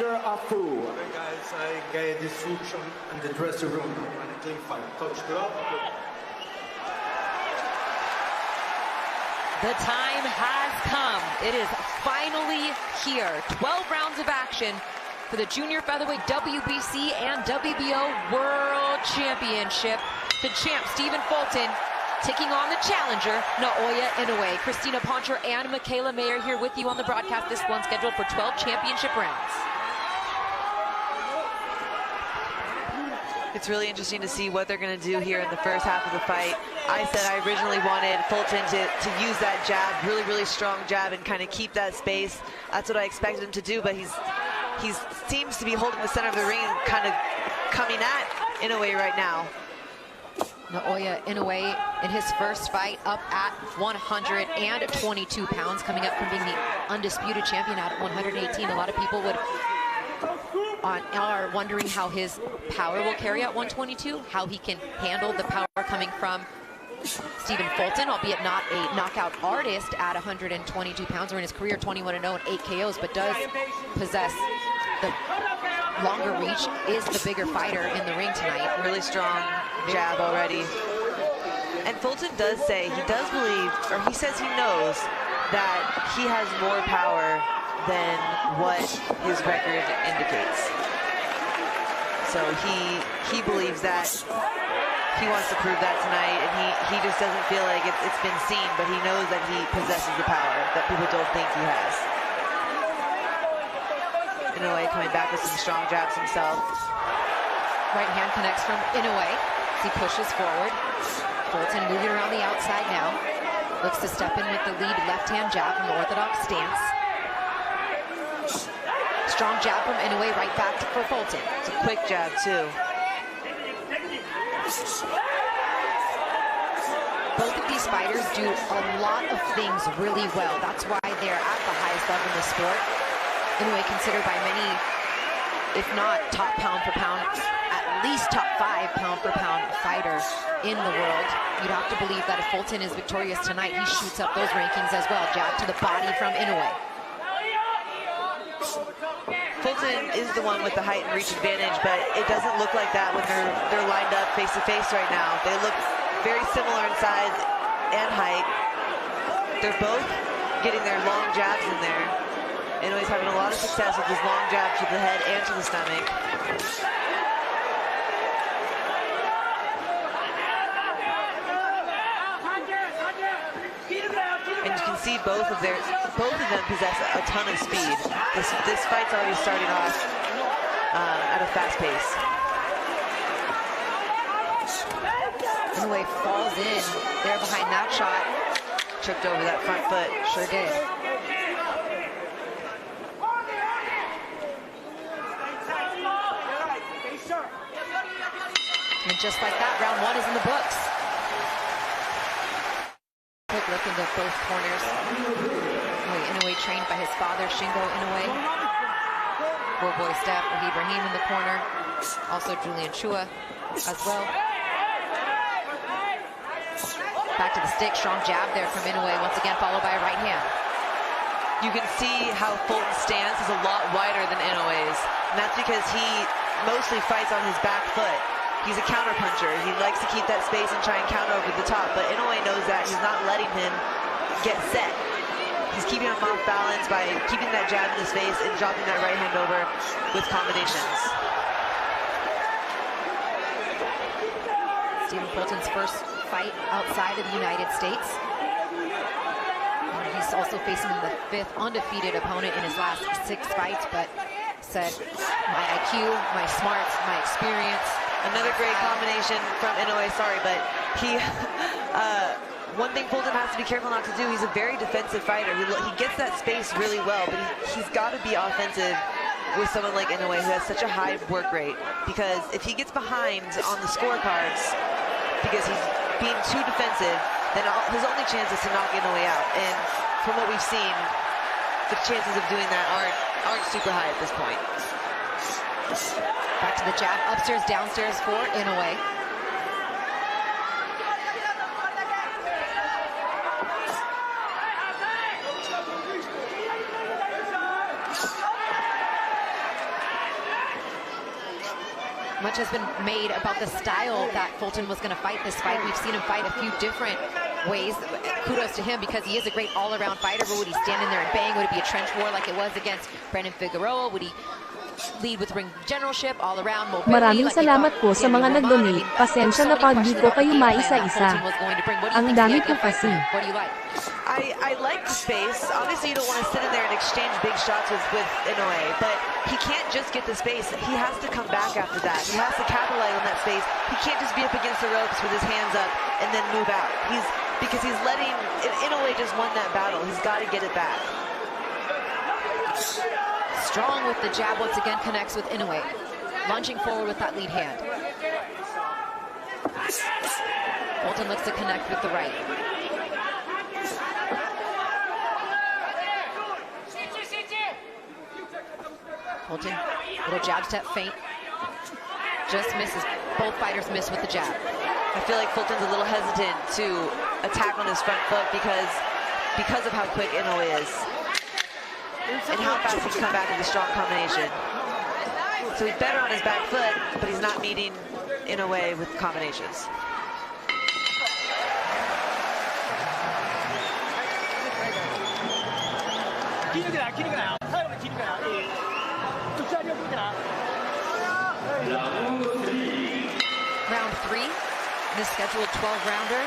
challenger of Fu. Okay, guys, I get instruction in the dressing room when a clean fight. Touch glove. The time has come. It is finally here. 12 rounds of action for the junior featherweight WBC and WBO World Championship. The champ, Stephen Fulton, taking on the challenger, Naoya Inoue. Christina Poncher and Michaela Mayer here with you on the broadcast. This one scheduled for 12 championship rounds. It's really interesting to see what they're going to do here in the first half of the fight. I said I originally wanted Fulton to use that jab, really strong jab, and kind of keep that space. That's what I expected him to do, but he seems to be holding the center of the ring, kind of coming at Inoue right now. Naoya Inoue in his first fight up at 122 pounds, coming up from being the undisputed champion at 118. A lot of people are wondering how his power will carry at 122, how he can handle the power coming from Stephen Fulton, albeit not a knockout artist at 122 pounds, or in his career 21-0 and 8 KOs, but does possess the longer reach, is the bigger fighter in the ring tonight. Really strong jab already. And Fulton does say, he does believe, or he says he knows that he has more power than what his record indicates. So he believes that. He wants to prove that tonight, and he just doesn't feel like it's been seen, but he knows that he possesses the power that people don't think he has. Inoue coming back with some strong jabs himself. Right hand connects from Inoue as he pushes forward. Fulton moving around the outside now. Looks to step in with the lead left hand jab from the orthodox stance. Strong jab from Inoue right back for Fulton. It's a quick jab too. Both of these fighters do a lot of things really well. That's why they're at the highest level in the sport. Inoue considered by many, if not top pound for pound, at least top 5 pound for pound fighter in the world. You'd have to believe that if Fulton is victorious tonight, he shoots up those rankings as well. Jab to the body from Inoue. Fulton is the one with the height and reach advantage, but it doesn't look like that when they're lined up face to face right now. They look very similar in size and height. They're both getting their long jabs in there. Inoue's having a lot of success with his long jab to the head and to the stomach. And you can see both of them possess a ton of speed. This fight's already starting off at a fast pace. Inoue falls in there behind that shot. Tripped over that front foot. Sure did. And just like that, round 1 is in the books. Quick look into both corners. Inoue trained by his father, Shingo Inoue. Boy Steph, Wahid Rahim in the corner. Also Julian Chua as well. Back to the stick, strong jab there from Inoue, once again followed by a right hand. You can see how Fulton's stance is a lot wider than Inoue's, and that's because he mostly fights on his back foot. He's a counter puncher. He likes to keep that space and try and counter over the top, but Inoue knows that. He's not letting him get set. He's keeping him off balance by keeping that jab in his face and dropping that right hand over with combinations. Stephen Fulton's first fight outside of the United States. And he's also facing the 5th undefeated opponent in his last 6 fights, but said, my IQ, my smarts, my experience. Another great combination from Inoue, sorry, but one thing Fulton has to be careful not to do, he's a very defensive fighter. He gets that space really well, but he's got to be offensive with someone like Inoue who has such a high work rate, because if he gets behind on the scorecards because he's being too defensive, then his only chance is to knock Inoue out. And from what we've seen, the chances of doing that aren't super high at this point. Back to the jab, upstairs, downstairs for Inoue. much has been made about the style that Fulton was going to fight this fight. We've seen him fight a few different ways. Kudos to him because he is a great all-around fighter, but would he stand in there and bang? Would it be a trench war like it was against Brandon Figueroa? Would he lead with ring generalship, all-around mobility? Maraming salamat po sa mga nag-donate. Pasensya na pag di ko kayo maisa-isa. Ang dami po kasi. What do you like? I like the space. Obviously, you don't want to sit in there and exchange big shots with Inoue, but he can't just get the space. He has to come back after that. He has to capitalize on that space. He can't just be up against the ropes with his hands up and then move out. Because he's letting Inoue just won that battle. He's got to get it back. Strong with the jab, once again connects with Inoue. Lunging forward with that lead hand. Fulton looks to connect with the right. Fulton, little jab step feint. Just misses. Both fighters miss with the jab. I feel like Fulton's a little hesitant to attack on his front foot because of how quick Inoue is. And how fast he can come back with a strong combination. So he's better on his back foot, but he's not meeting Inoue with combinations. Round 3, this scheduled 12-rounder.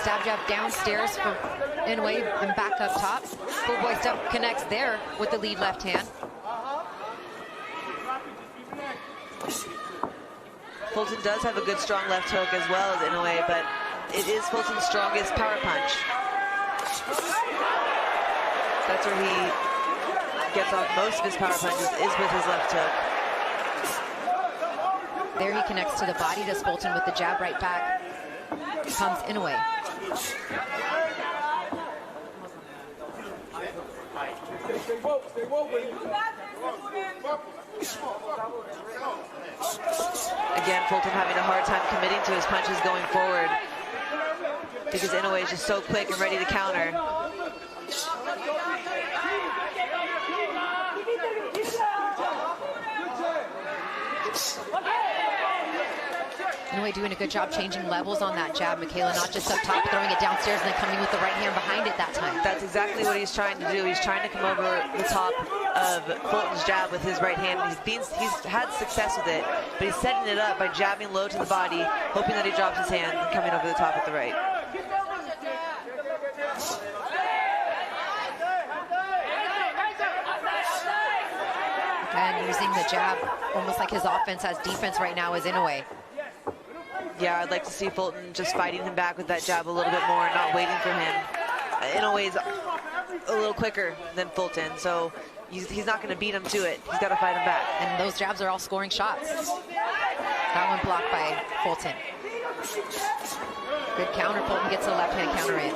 Stab jab downstairs for Inoue and back up top. Full boy step connects there with the lead left hand. Fulton does have a good strong left hook as well as Inoue, but it is Fulton's strongest power punch. That's where he gets off most of his power punches, is with his left hook. There he connects to the body, does Fulton with the jab right back. Comes Inoue. Again, Fulton having a hard time committing to his punches going forward because Inoue is just so quick and ready to counter. Inoue doing a good job changing levels on that jab, Michaela, not just up top, throwing it downstairs and then coming with the right hand behind it that time. That's exactly what he's trying to do. He's trying to come over the top of Fulton's jab with his right hand. He's had success with it, but he's setting it up by jabbing low to the body, hoping that he drops his hand and coming over the top with the right. And using the jab, almost like his offense has defense right now, is Inoue. Yeah, I'd like to see Fulton just fighting him back with that jab a little bit more and not waiting for him. Inoue's a little quicker than Fulton, so he's not going to beat him to it. He's got to fight him back. And those jabs are all scoring shots. That one blocked by Fulton. Good counter. Fulton gets a left hand counter in.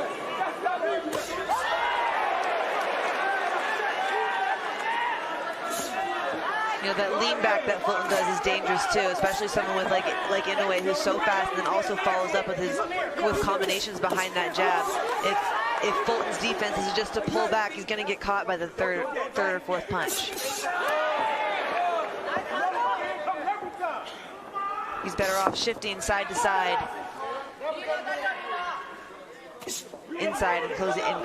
You know, that lean back that Fulton does is dangerous too, especially someone with like Inoue, who's so fast and then also follows up with combinations behind that jab. If Fulton's defense is just to pull back, he's going to get caught by the third or fourth punch. He's better off shifting side to side, inside, and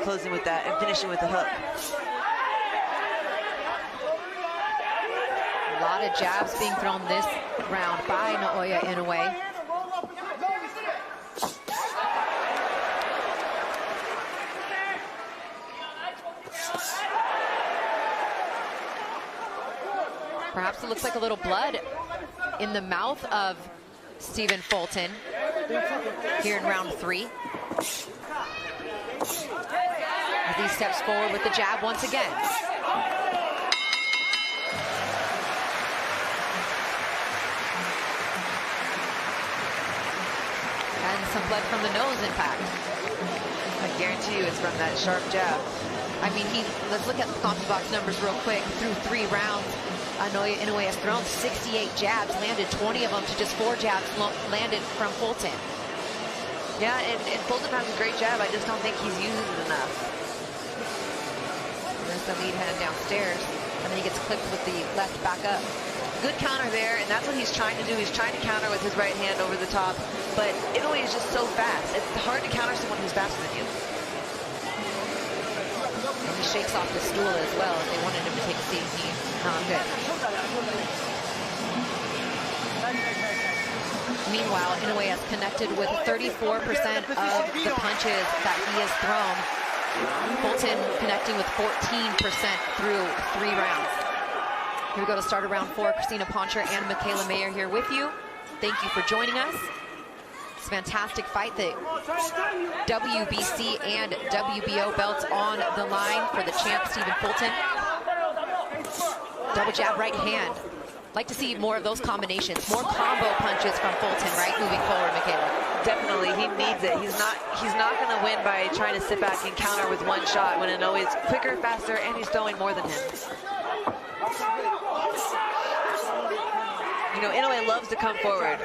closing with that, and finishing with the hook. A lot of jabs being thrown this round by Naoya Inoue. Perhaps it looks like a little blood in the mouth of Stephen Fulton here in round 3. As he steps forward with the jab once again. And some blood from the nose, in fact. I guarantee you it's from that sharp jab. I mean, let's look at the CompuBox numbers real quick. Through 3 rounds, Naoya Inoue has thrown 68 jabs, landed 20 of them to just 4 jabs landed from Fulton. Yeah, and Fulton has a great jab. I just don't think he's using it enough. There's the lead hand downstairs. And then he gets clipped with the left back up. Good counter there, and that's what he's trying to do. He's trying to counter with his right hand over the top, but Inoue is just so fast. It's hard to counter someone who's faster than you. And he shakes off the stool as well. If they wanted him to take a seat, I'm good. Meanwhile, Inoue has connected with 34% of the punches that he has thrown. Fulton connecting with 14% through 3 rounds. Here we go to start of round 4. Christina Poncher and Michaela Mayer here with you. Thank you for joining us. It's a fantastic fight. The WBC and WBO belts on the line for the champ, Stephen Fulton. Double jab, right hand. Like to see more of those combinations, more combo punches from Fulton, right, moving forward, Michaela? Definitely, he needs it. He's not going to win by trying to sit back and counter with one shot when Inoue is quicker, faster, and he's throwing more than him. You know, Inoue loves to come forward.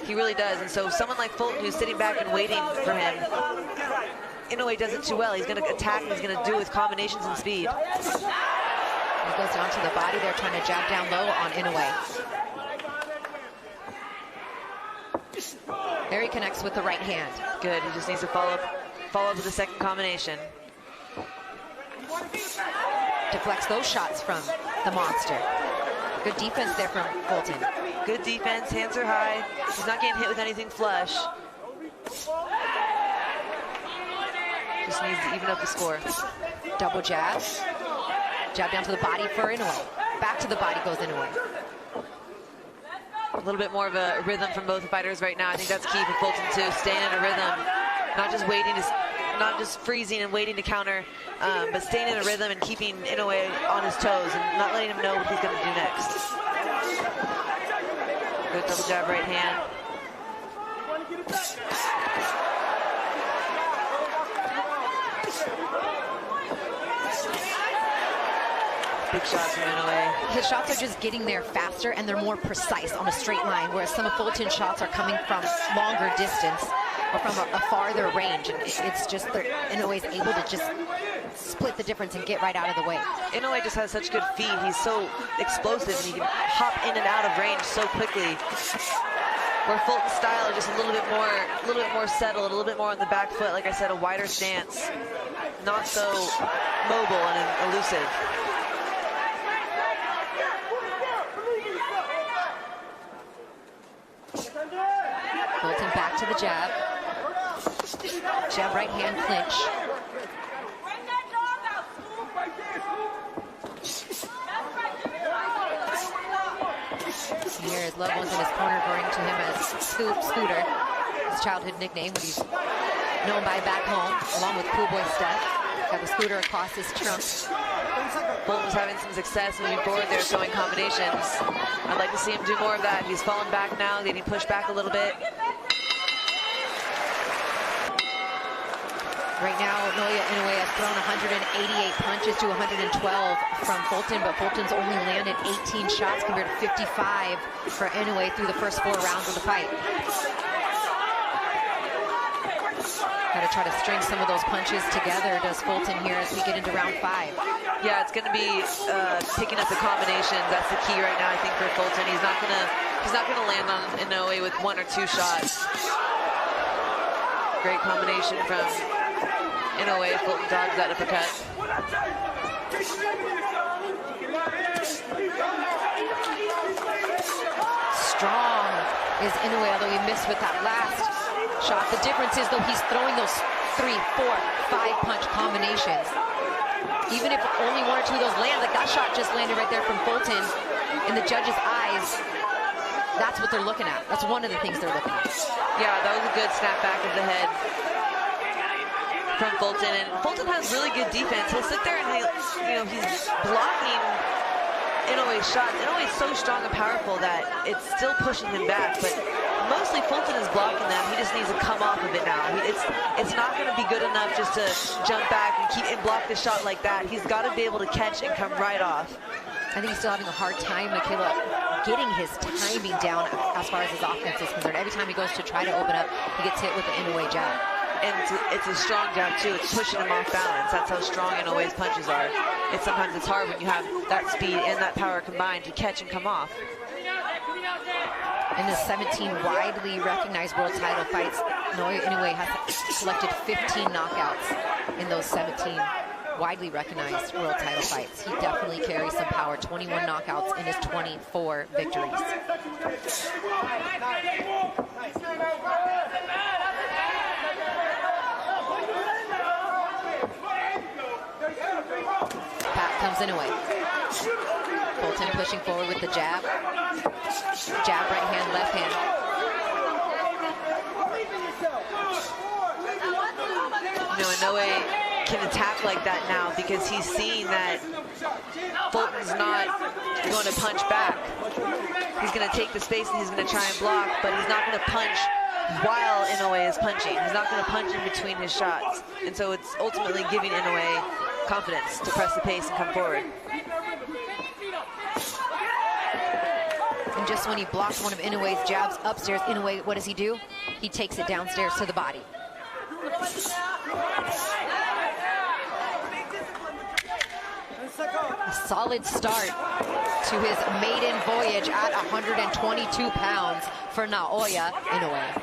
He really does. And so someone like Fulton who's sitting back and waiting for him, Inoue does it too well. He's going to attack, and he's going to do it with combinations and speed. He goes down to the body there, trying to jab down low on Inoue. There he connects with the right hand. Good, he just needs to follow up with the second combination. Deflects those shots from the monster. Good defense there from Fulton. Good defense, hands are high. He's not getting hit with anything flush. Just needs to even up the score. Double jab. Jab down to the body for Inoue. Back to the body goes Inoue. A little bit more of a rhythm from both fighters right now. I think that's key for Fulton too, staying in a rhythm. Not just waiting, not just freezing and waiting to counter, but staying in a rhythm and keeping Inoue on his toes and not letting him know what he's going to do next. Good double jab, right hand. Big shots from Inoue. His shots are just getting there faster, and they're more precise on a straight line, whereas some of Fulton's shots are coming from longer distance or from a farther range. And it's just Inoue's able to just split the difference and get right out of the way. Inoue just has such good feet. He's so explosive, and he can hop in and out of range so quickly. Where Fulton's style is just a little bit more settled, a little bit more on the back foot. Like I said, a wider stance, not so mobile and elusive. Fulton back to the jab. Jab, right hand clinch. Here is loved ones in his corner referring to him as Scooter, his childhood nickname, what he's known by back home, along with Pool Boy Steph. Got the scooter across his trunk. Fulton's having some success moving forward there, showing combinations. I'd like to see him do more of that. He's fallen back now, getting pushed back a little bit. Right now, Naoya Inoue has thrown 188 punches to 112 from Fulton, but Fulton's only landed 18 shots compared to 55 for Inoue through the first 4 rounds of the fight. Got to try to string some of those punches together, does Fulton here as we get into round 5. Yeah, it's going to be picking up the combinations. That's the key right now, I think, for Fulton. He's not gonna land on Inoue with 1 or 2 shots. Great combination from Inoue. Fulton dodged that uppercut. Strong is Inoue, although he missed with that last shot. The difference is, though, he's throwing those 3, 4, 5 punch combinations. Even if only 1 or 2 of those land, like that shot just landed right there from Fulton, in the judge's eyes, that's what they're looking at. That's one of the things they're looking at. Yeah, that was a good snap back of the head from Fulton, and Fulton has really good defense. He'll sit there and he's blocking Inoue's shots. Inoue is so strong and powerful that it's still pushing him back, but mostly Fulton is blocking them. He just needs to come off of it now. It's not going to be good enough just to jump back and block the shot like that. He's got to be able to catch and come right off. I think he's still having a hard time, Michaela, getting his timing down as far as his offense is concerned. Every time he goes to try to open up, he gets hit with the Inoue jab. And it's a strong jab too. It's pushing him off balance. That's how strong Inoue's punches are. Sometimes it's hard when you have that speed and that power combined to catch and come off. In the 17 widely recognized world title fights, Naoya Inoue has collected 15 knockouts in those 17 widely recognized world title fights. He definitely carries some power. 21 knockouts in his 24 victories. Back comes Inoue. Fulton pushing forward with the jab. Jab, right hand, left hand. Inoue can attack like that now because he's seeing that Fulton's not going to punch back. He's going to take the space and he's going to try and block, but he's not going to punch while Inoue is punching. He's not going to punch in between his shots. And so it's ultimately giving Inoue confidence to press the pace and come forward. And just when he blocks one of Inoue's jabs upstairs, Inoue, what does he do? He takes it downstairs to the body. A solid start to his maiden voyage at 122 pounds for Naoya Inoue.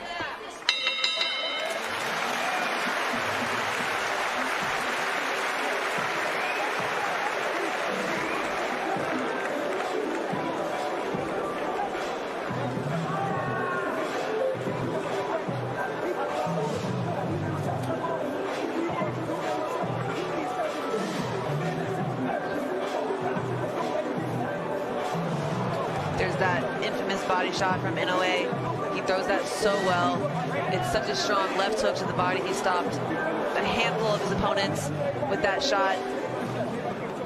There's that infamous body shot from Inoue. He throws that so well. It's such a strong left hook to the body. He stopped a handful of his opponents with that shot.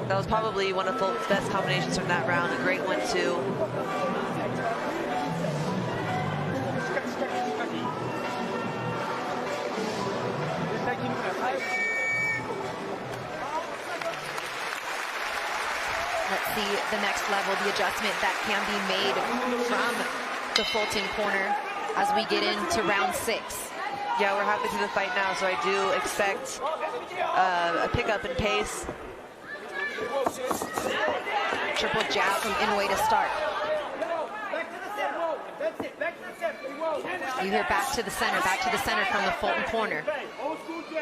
That was probably one of Fulton's best combinations from that round. A great one, too. Let's see the next level, the adjustment that can be made from the Fulton corner as we get into round 6. Yeah, we're halfway through the fight now, so I do expect a pickup in pace. Triple jab from Inoue to start. You hear back to the center from the Fulton corner.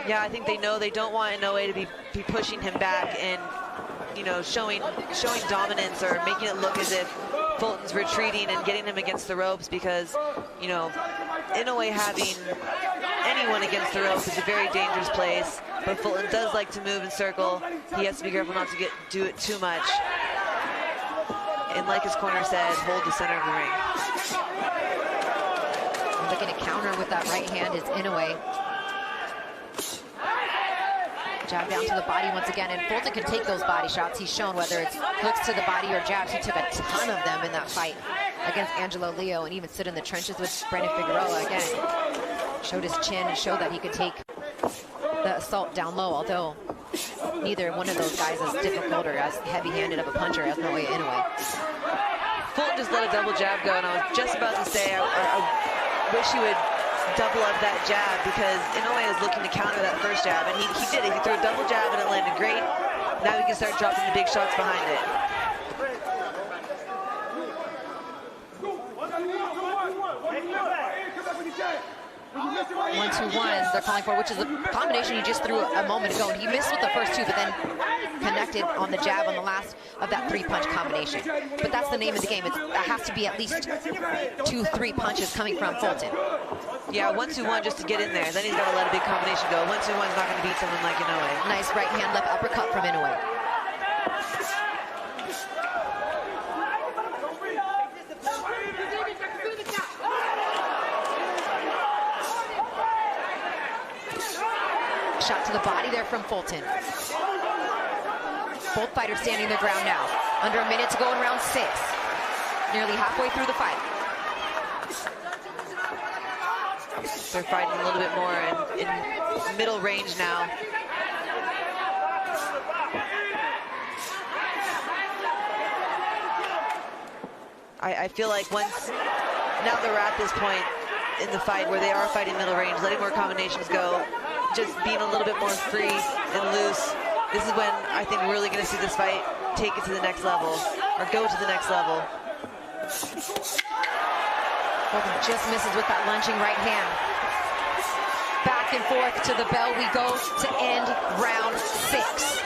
Yeah, I think they know they don't want Inoue to be pushing him back and, you know, showing dominance or making it look as if Fulton's retreating and getting him against the ropes, because, you know, Inoue having anyone against the ropes is a very dangerous place, but Fulton does like to move and circle. He has to be careful not to do it too much. And like his corner said, hold the center of the ring. Looking to counter with that right hand is Inoue. Jab down to the body once again, and Fulton can take those body shots. He's shown whether it's hooks to the body or jabs. He took a ton of them in that fight against Angelo Leo, and even stood in the trenches with Brandon Figueroa again. Showed his chin and showed that he could take the assault down low, although neither one of those guys is difficult or as heavy-handed of a puncher as Naoya Inoue. Fulton just let a double jab go, and I was just about to say I wish he would double up that jab, because Inoue is looking to counter that first jab, and he did it. He threw a double jab and it landed great. Now he can start dropping the big shots behind it. 1-2-1 they're calling for, which is a combination he just threw a moment ago, and he missed with the first two, but then connected on the jab on the last of that 3-punch combination. But that's the name of the game. It has to be at least 2-3 punches coming from Fulton. Yeah, 1-2-1 just to get in there. Then he's got to let a big combination go. 1-2-1 is not going to beat someone like Inoue. Nice right hand, left uppercut from Inoue. Shot to the body there from Fulton. Both fighters standing their ground now. Under a minute to go in round 6. Nearly halfway through the fight. They're fighting a little bit more in middle range now. I feel like now that we're at this point in the fight where they are fighting middle range, letting more combinations go, just being a little bit more free and loose. This is when I think we're really going to see this fight take it to the next level, or go to the next level. Fulton just misses with that lunging right hand. Back and forth to the bell we go to end round 6.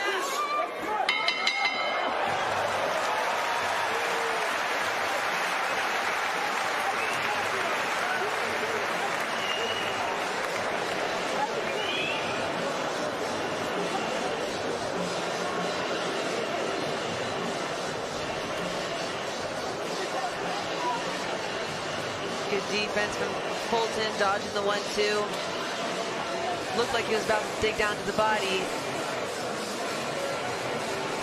Good defense from Fulton, dodging the 1-2. Looked like he was about to dig down to the body.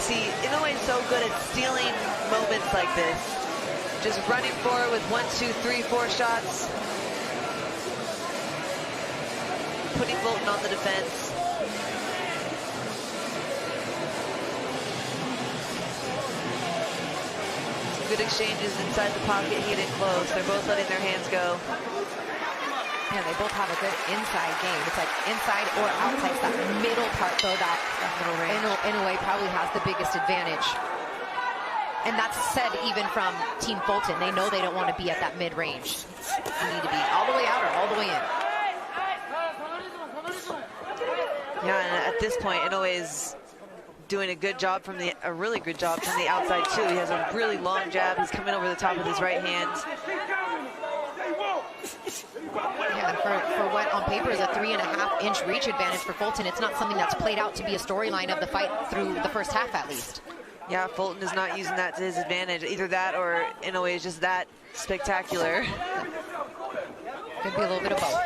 See, Inoue is so good at stealing moments like this. Just running forward with 1, 2, 3, 4 shots. Putting Fulton on the defense. Good exchanges inside the pocket, he didn't close. They're both letting their hands go. Yeah, they both have a good inside game. It's like inside or outside. It's that middle part, though, that Inoue probably has the biggest advantage. And that's said even from Team Fulton. They know they don't want to be at that mid-range. You need to be all the way out or all the way in. Yeah, and at this point, Inoue is doing a good job from a really good job from the outside too. He has a really long jab. He's coming over the top with his right hand. Yeah, for what on paper is a 3.5-inch reach advantage for Fulton, it's not something that's played out to be a storyline of the fight through the first half at least. Yeah, Fulton is not using that to his advantage. Either that or Inoue is just that spectacular. Could be a little bit of both.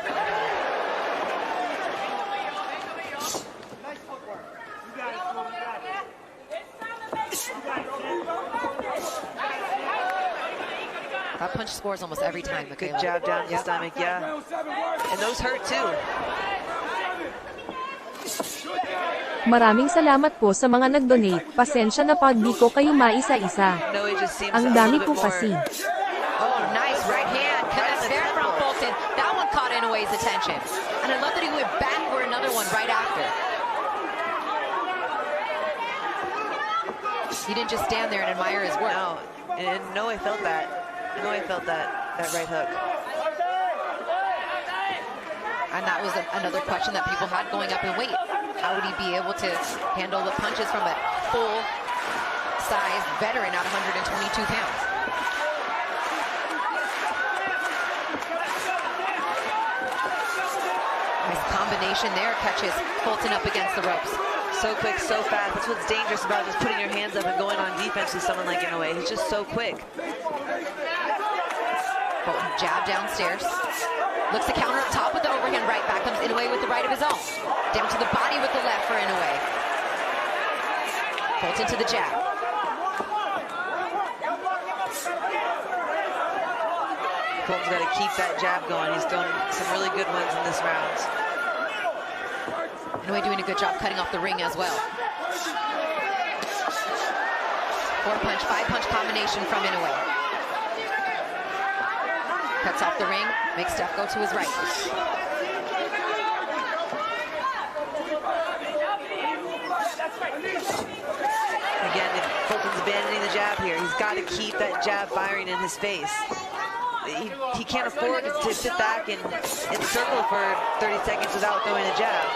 That punch scores almost every time. Good jab down the stomach, yeah. And those hurt too. Maraming salamat po sa mga nag-donate. Pasensya na pag di ko kayo maisa-isa. Ang dami po kasi. Oh, nice right hand. Connects there from Fulton. That one caught Inoue's attention. And I love that he went back for another one right after. He didn't just stand there and admire his work. No, and Inoue felt that. Inoue felt that right hook. And that was another question that people had going up in weight. How would he be able to handle the punches from a full-size veteran at 122 pounds? Nice combination there, catches Fulton up against the ropes. So quick, so fast. That's what's dangerous about just putting your hands up and going on defense with someone like Inoue. He's just so quick. Fulton jab downstairs. Looks to counter up top with the overhand right. Back comes Inoue with the right of his own. Down to the body with the left for Inoue. Fulton to the jab. Fulton's got to keep that jab going. He's thrown some really good ones in this round. Inoue doing a good job cutting off the ring as well. 4-punch, 5-punch combination from Inoue. Cuts off the ring, makes Steph go to his right. Again, if Fulton's abandoning the jab here, he's got to keep that jab firing in his face. He can't afford to sit back and circle for 30 seconds without throwing a jab.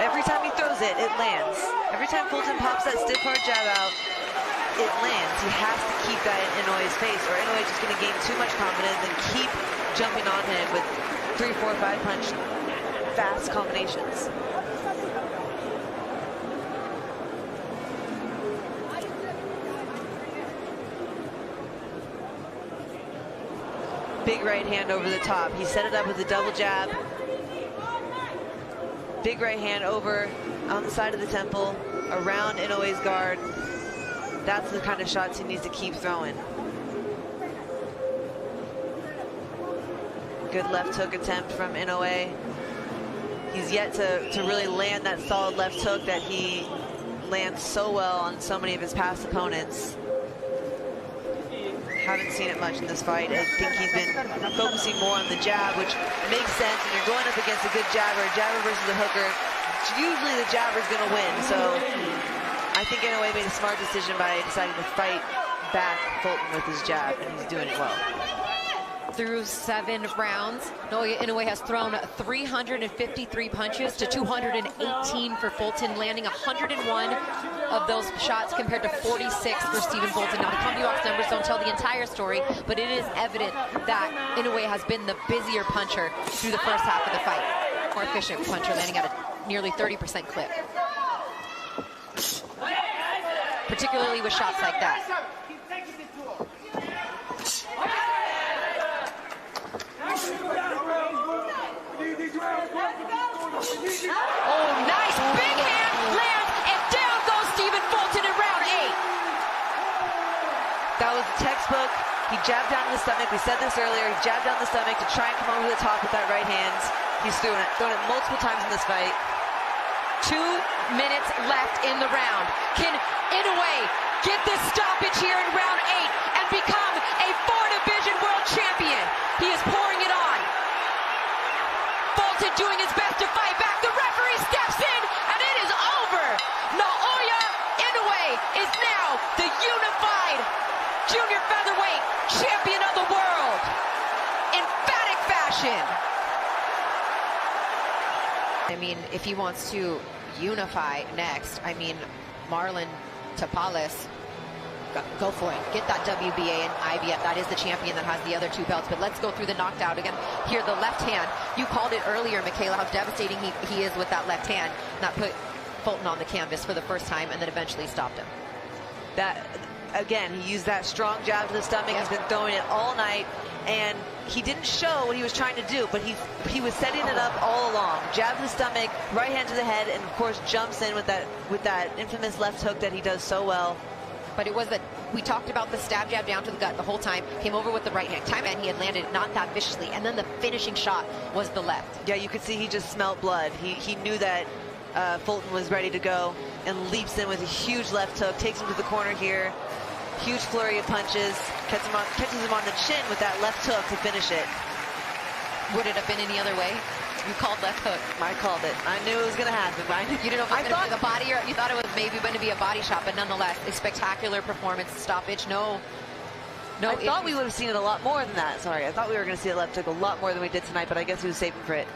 Every time he throws it, it lands. Every time Fulton pops that stiff hard jab out, it lands. He has to keep that in Inoue's face, or Inoue's just going to gain too much confidence and keep jumping on him with 3, 4, 5-punch fast combinations. Big right hand over the top. He set it up with a double jab. Big right hand over on the side of the temple, around Inoue's guard. That's the kind of shots he needs to keep throwing. Good left hook attempt from Inoue. He's yet to really land that solid left hook that he lands so well on so many of his past opponents. Haven't seen it much in this fight. I think he's been focusing more on the jab, which makes sense. When you're going up against a good jabber versus a hooker, usually the jabber's going to win. So I think Inoue made a smart decision by deciding to fight back Fulton with his jab, and he's doing it well. Through 7 rounds, Naoya Inoue has thrown 353 punches to 218 for Fulton, landing 101 of those shots compared to 46 for Stephen Fulton. Now, the CompuBox numbers don't tell the entire story, but it is evident that Inoue has been the busier puncher through the first half of the fight. More efficient puncher, landing at a nearly 30% clip. Particularly with shots like that. Oh, nice big hand lands, and down goes Stephen Fulton in round 8. That was textbook. He jabbed down in the stomach. We said this earlier. He jabbed down the stomach to try and come over the top with that right hand. He's thrown it multiple times in this fight. 2 minutes left in the round. Can Inoue get this stoppage here in round 8 and become a 4-division world champion? He is pouring it on. Fulton doing his best to fight back. The referee steps in, and it is over. Naoya Inoue is now the unified junior featherweight champion of the world. Emphatic fashion. I mean, if he wants to unify next, I mean, Marlon Tapales, go for it. Get that WBA and IBF. That is the champion that has the other 2 belts. But let's go through the knockdown again. Here, the left hand. You called it earlier, Michaela, how devastating he is with that left hand. Not put Fulton on the canvas for the first time and then eventually stopped him. That, again, he used that strong jab to the stomach. He's been throwing it all night. And he didn't show what he was trying to do, but he was setting it up all along. Jab to the stomach, right hand to the head, and of course jumps in with that infamous left hook that he does so well. But it was that we talked about the stab jab down to the gut the whole time, came over with the right hand. Time and he had landed not that viciously, and then the finishing shot was the left. Yeah, you could see he just smelled blood. He knew that Fulton was ready to go and leaps in with a huge left hook, takes him to the corner here. Huge flurry of punches, catches him on the chin with that left hook to finish it. Would it have been any other way? You called left hook. I called it. I knew it was going to happen. You didn't know if it was going to be the body, or you thought it was maybe going to be a body shot, but nonetheless, a spectacular performance. Stoppage, no. I thought we would have seen it a lot more than that. Sorry, I thought we were going to see the left hook a lot more than we did tonight, but I guess he was saving for it.